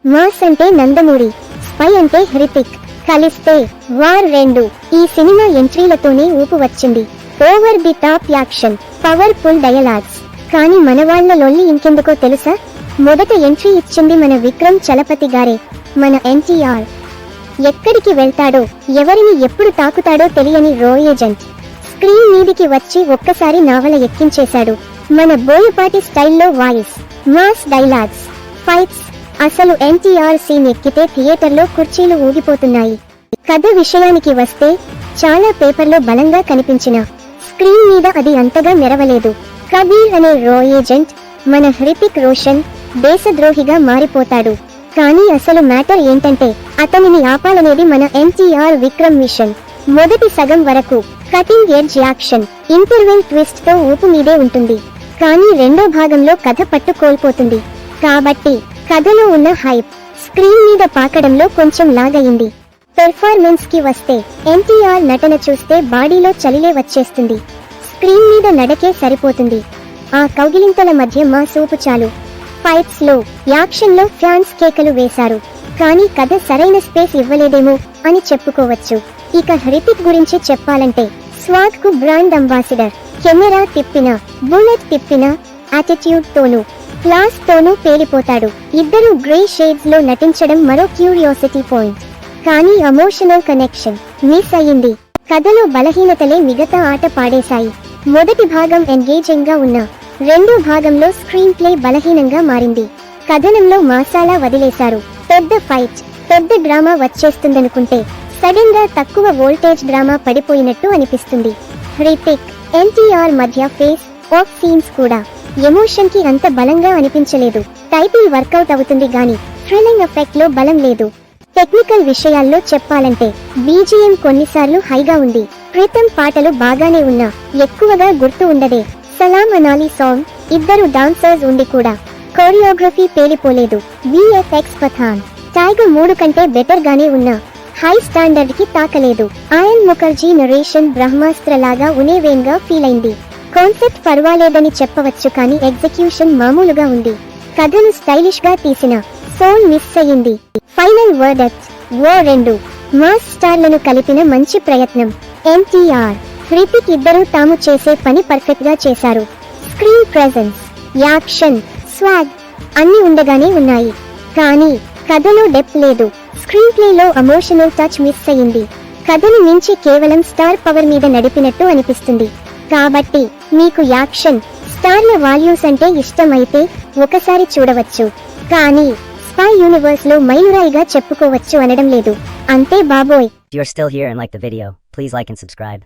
Mass అంటే Nandamuri, spy అంటే హృతిక్, కలిస్తే వార్ 2. ఈ సినిమా ఎంట్రీలతోనే ఊపు వచ్చింది. Over the top action, powerful dialogues. కానీ మనవాళ్ల లొల్లి ఇంకెందుకో తెలుసా? మొదట ఎంట్రీ ఇచ్చింది మన విక్రమ్ చలపతి గారే, మన ఎన్టీఆర్. ఎక్కడికి వెళ్తాడో, ఎవరిని ఎప్పుడు తాకుతాడో తెలియని రో ఏజెంట్ స్క్రీన్ మీదికి వచ్చి ఒక్కసారి నావల ఎక్కించేశాడు. మన బోయపాటి స్టైల్లో వాయిస్, మాస్ డైలాగ్స్, ఫైట్స్. అసలు ఎన్టీఆర్ సీన్ ఎక్కితే థియేటర్లో కుర్చీలు ఊగిపోతున్నాయి. కథ విషయానికి వస్తే చాలా పేపర్లో బలంగా కనిపించిన స్క్రీన్ మీద అది అంతగా మెరవలేదు. కబీర్ అనే రో ఏజెంట్, మన హృతిక్ రోషన్, దేశద్రోహిగా మారిపోతాడు. కానీ అసలు మ్యాటర్ ఏంటంటే అతనిని ఆపాలనేది మన ఎన్టీఆర్ విక్రమ్ మిషన్. మొదటి సగం వరకు cutting edge action, interval twist తో ఊపు మీదే ఉంటుంది. కానీ రెండో భాగంలో కథ పట్టు కోల్పోతుంది. కాబట్టి కథలో ఉన్న హైప్ స్క్రీన్ మీద పాకడంలో కొంచెం లాగయింది. పెర్ఫార్మెన్స్ కి వస్తే ఎన్టీఆర్ నటన చూస్తే బాడీలో చలిలే వచ్చేస్తుంది. స్క్రీన్ మీద నడకే సరిపోతుంది. ఆ కౌగిలింతల మధ్య మా సూపు చాలు. ఫైట్స్ లో, యాక్షన్ లో ఫ్యాన్స్ కేకలు వేశారు. కానీ కథ సరైన స్పేస్ ఇవ్వలేదేమో అని చెప్పుకోవచ్చు. ఇక హృతిక్ గురించి చెప్పాలంటే స్వాగ్ కు బ్రాండ్ అంబాసిడర్. కెమెరా తిప్పినా, బుల్లెట్ తిప్పినా యాటిట్యూడ్ తోనూ, క్లాస్ తోనూ పేలిపోతాడు. ఇద్దరు గ్రే షేడ్స్ లో నటించడం మరో క్యూరియాసిటీ పాయింట్. కానీ ఎమోషనల్ కనెక్షన్ మిస్ అయ్యింది. కథలో బలహీనతలే మిగతా ఆట పాడేశాయి. మొదటి భాగం ఎంగేజింగ్ గా ఉన్నా రెండో భాగంలో స్క్రీన్ ప్లే బలహీనంగా మారింది. కథనంలో మసాలా వదిలేశారు. పెద్ద ఫైట్, పెద్ద డ్రామా వచ్చేస్తుందనుకుంటే సడన్ గా తక్కువ వోల్టేజ్ డ్రామా పడిపోయినట్టు అనిపిస్తుంది. హృతిక్, ఎన్టీఆర్ మధ్య ఫేస్ ఆఫ్ సీన్స్ కూడా ఎమోషన్ కి అంత బలంగా అనిపించలేదు. టైటిల్ వర్కౌట్ అవుతుంది గాని థ్రిల్లింగ్ ఎఫెక్ట్ లో బలం లేదు. టెక్నికల్ విషయాల్లో చెప్పాలంటే బీజిఎం కొన్నిసార్లు హైగా ఉంది. ప్రీతం పాటలు బాగానే ఉన్నా ఎక్కువగా గుర్తు ఉండదే. సలాం అనాలి సాంగ్, ఇద్దరు డాన్సర్స్ ఉండి కూడా కొరియోగ్రఫీ పేలిపోలేదు. విఎఫ్ఎక్స్ పఠాన్, టైగర్ 3 కంటే బెటర్ గానే ఉన్నా హై స్టాండర్డ్ కి తాకలేదు. ఆయన్ ముఖర్జీ నరేషన్ బ్రహ్మాస్త్ర లాగా ఉనేవేంగా ఫీల్ అయింది. కాన్సెప్ట్ పర్వాలేదని చెప్పవచ్చు కానీ ఎగ్జిక్యూషన్ మామూలుగా ఉంది. కథను స్టైలిష్ గా తీసిన సోల్ మిస్ అయ్యింది. Final verdict, War 2. మాస్ స్టార్లను కలిపిన మంచి ప్రయత్నం. ఎన్టీఆర్, హృతిక్ ఇద్దరూ తాము చేసే పని పర్ఫెక్ట్ గా చేశారు. స్క్రీన్ ప్రెజెన్స్, యాక్షన్, స్వాగ్ అన్ని ఉండగానే ఉన్నాయి. కానీ కథలో డెప్త్ లేదు. స్క్రీన్ ప్లేలో ఎమోషనల్ టచ్ మిస్ అయ్యింది. కథను మించి కేవలం స్టార్ పవర్ మీద నడిపినట్టు అనిపిస్తుంది. కాబట్టి మీకు యాక్షన్, స్టార్ల వాల్యూస్ అంటే ఇష్టమైతే ఒకసారి చూడవచ్చు. కానీ స్పై యూనివర్స్ లో మైలురాయిగా చెప్పుకోవచ్చు అనడం లేదు. అంతే బాబోయ్. If you're still here and like the video, please like and subscribe.